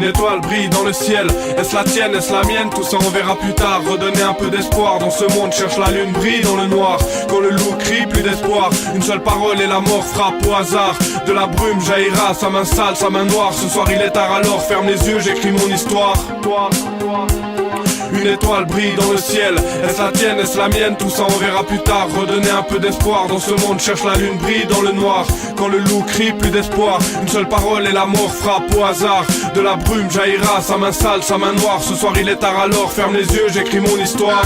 Une étoile brille dans le ciel. Est-ce la tienne, est-ce la mienne? Tout ça on verra plus tard. Redonner un peu d'espoir dans ce monde. Cherche la lune, brille dans le noir. Quand le loup crie, plus d'espoir. Une seule parole et la mort frappe au hasard. De la brume jaillira, sa main sale, sa main noire. Ce soir il est tard alors, ferme les yeux, j'écris mon histoire. Une étoile brille dans le ciel. Est-ce la tienne, est-ce la mienne? Tout ça on verra plus tard. Redonner un peu d'espoir dans ce monde. Cherche la lune, brille dans le noir. Quand le loup crie, plus d'espoir. Une seule parole et la mort frappe au hasard. De la brume jaillira, sa main sale, sa main noire. Ce soir il est tard alors, ferme les yeux, j'écris mon histoire.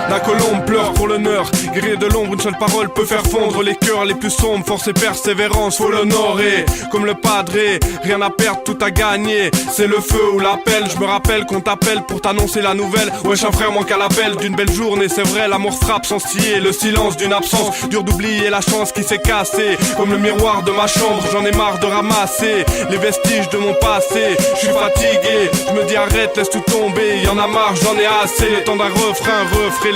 La colombe pleure pour l'honneur, guerrier de l'ombre, une seule parole peut faire fondre les cœurs les plus sombres. Force et persévérance, faut l'honorer. Comme le padré, rien à perdre, tout à gagner. C'est le feu ou l'appel, je me rappelle qu'on t'appelle pour t'annoncer la nouvelle. Wesh un frère manque à l'appel d'une belle journée, c'est vrai, l'amour frappe sans scier. Le silence d'une absence, dur d'oublier la chance qui s'est cassée. Comme le miroir de ma chambre, j'en ai marre de ramasser les vestiges de mon passé. Je suis fatigué, je me dis arrête, laisse tout tomber. Y'en a marre, j'en ai assez, le temps d'un refrain,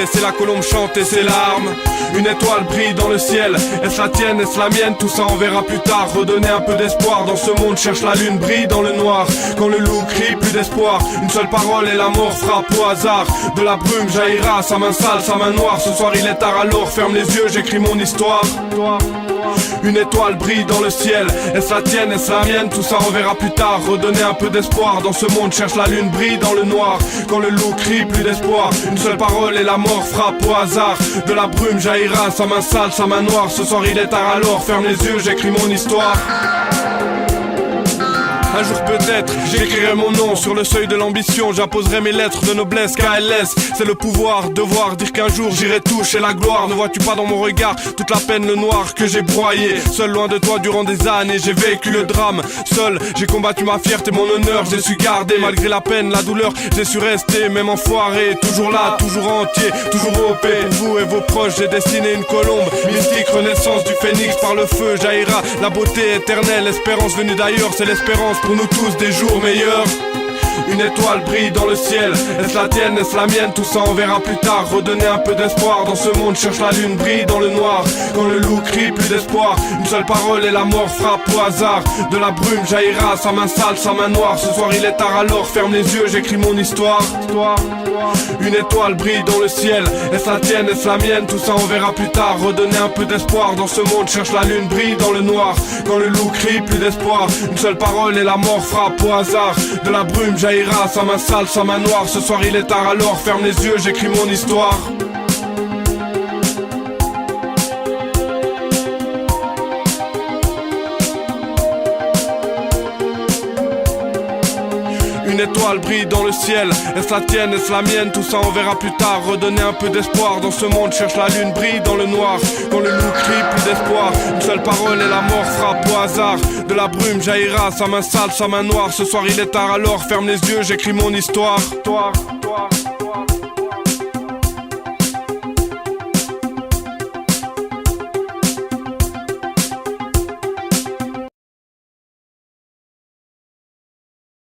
laissez la colombe chanter ses larmes. Une étoile brille dans le ciel. Est-ce la tienne, est-ce la mienne? Tout ça on verra plus tard. Redonner un peu d'espoir dans ce monde. Cherche la lune, brille dans le noir. Quand le loup crie, plus d'espoir. Une seule parole et la mort frappe au hasard. De la brume jaillira, sa main sale, sa main noire. Ce soir il est tard alors, ferme les yeux, j'écris mon histoire. Une étoile brille dans le ciel. Est-ce la tienne, est-ce la mienne? Tout ça on verra plus tard. Redonner un peu d'espoir dans ce monde. Cherche la lune, brille dans le noir. Quand le loup crie, plus d'espoir. Une seule parole et la mort frappe au hasard. De la brume jaillira, sa main sale, sa main noire. Ce soir il est tard alors, ferme les yeux, j'écris mon histoire. Un jour peut-être, j'écrirai mon nom sur le seuil de l'ambition. J'apposerai mes lettres de noblesse, KLS. C'est le pouvoir, devoir dire qu'un jour j'irai toucher la gloire. Ne vois-tu pas dans mon regard toute la peine, le noir que j'ai broyé? Seul loin de toi durant des années, j'ai vécu le drame. Seul, j'ai combattu ma fierté, mon honneur, j'ai su garder. Malgré la peine, la douleur, j'ai su rester. Même enfoiré, toujours là, toujours entier, toujours OP. Pour vous et vos proches, j'ai dessiné une colombe mystique, renaissance du phénix par le feu jaillira. La beauté éternelle, espérance venue d'ailleurs, c'est l'espérance pour nous tous des jours meilleurs. Une étoile brille dans le ciel. Est-ce la tienne, est-ce la mienne? Tout ça on verra plus tard. Redonner un peu d'espoir dans ce monde. Cherche la lune, brille dans le noir. Quand le loup crie, plus d'espoir. Une seule parole et la mort frappe au hasard. De la brume jaillira, sa main sale, sa main noire. Ce soir il est tard alors, ferme les yeux, j'écris mon histoire. Une étoile brille dans le ciel. Est-ce la tienne, est-ce la mienne? Tout ça on verra plus tard. Redonner un peu d'espoir dans ce monde. Cherche la lune, brille dans le noir. Quand le loup crie, plus d'espoir. Une seule parole et la mort frappe au hasard. De la brume jaillira, sa main sale, sa main noire. Ce soir il est tard alors, ferme les yeux, j'écris mon histoire. Une étoile brille dans le ciel. Est-ce la tienne, est-ce la mienne? Tout ça on verra plus tard. Redonner un peu d'espoir dans ce monde. Cherche la lune, brille dans le noir. Quand le loup crie, plus d'espoir. Une seule parole et la mort frappe au hasard. De la brume jaillira, sa main sale, sa main noire. Ce soir il est tard alors, ferme les yeux, j'écris mon histoire.